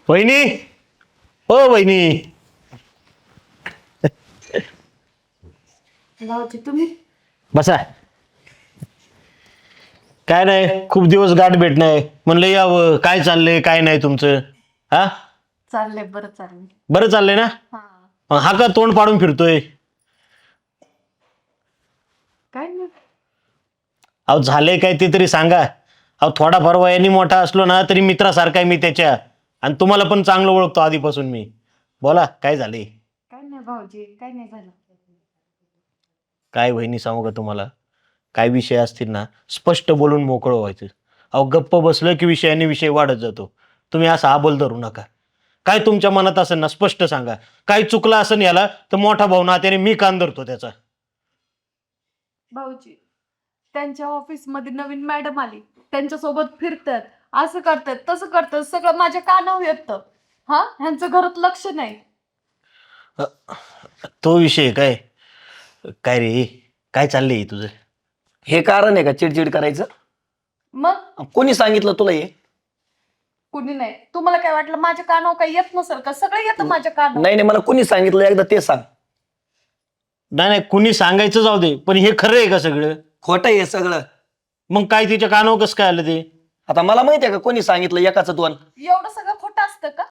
वहिनी, ओ वहिनी. भाऊजी तुम्ही बसा. काय नाही, खूप दिवस गाठ भेट नाही म्हणलं यावं. काय चाललंय काय नाही तुमचं? हा, चाललंय बरं चाललंय. बरं चाललंय ना? हा हा का तोंड पाडून फिरतोय? काय नाही. अहो झालंय काय ते तरी सांगा. अहो थोडाफार वयाने मोठा असलो ना तरी मित्रासारखा आहे मी त्याच्या. आणि तुम्हाला पण चांगलं ओळखतो आधीपासून मी. बोला काय झालंय? काय नाही भाऊजी, काय नाही झालं. काय वहिनी सांगू का तुम्हाला? काय विषय असतील ना स्पष्ट बोलून मोकळं व्हायचं. अहो गप्प बसलं की विषयाने विषय वाढत जातो. तुम्ही असा आबोल धरू नका. काय तुमच्या मनात असेल ना स्पष्ट सांगा. काय चुकलं असेल याला तर मोठा भाऊ नात्याने मी कान धरतो त्याचा. भाऊजी, त्यांच्या ऑफिस मध्ये नवीन मॅडम आली, त्यांच्या सोबत फिरतात, असं करतात तसं करतात, सगळं माझ्या कानावर येतं. हा, ह्यांचं घरात लक्ष नाही. तो विषय काय? काय रे, काय चाललंय तुझं? हे कारण आहे का चिडचिड करायचं? मग कोणी सांगितलं तुला हे? कुणी नाही. तुम्हाला काय वाटलं माझ्या कानावर काही येत नसेल का? सगळं येतं माझ्या कानावर. नाही नाही, मला कोणी सांगितलं एकदा ते सांग. नाही नाही, कुणी सांगायचं जाऊ दे, पण हे खरं आहे का सगळं? खोटं आहे हे सगळं. मग काय तिच्या कानावर कसं काय आलं ते? आता मला माहिती आहे का कोणी सांगितलं एकाचं दोन? एवढं सगळं खोटं असतं का?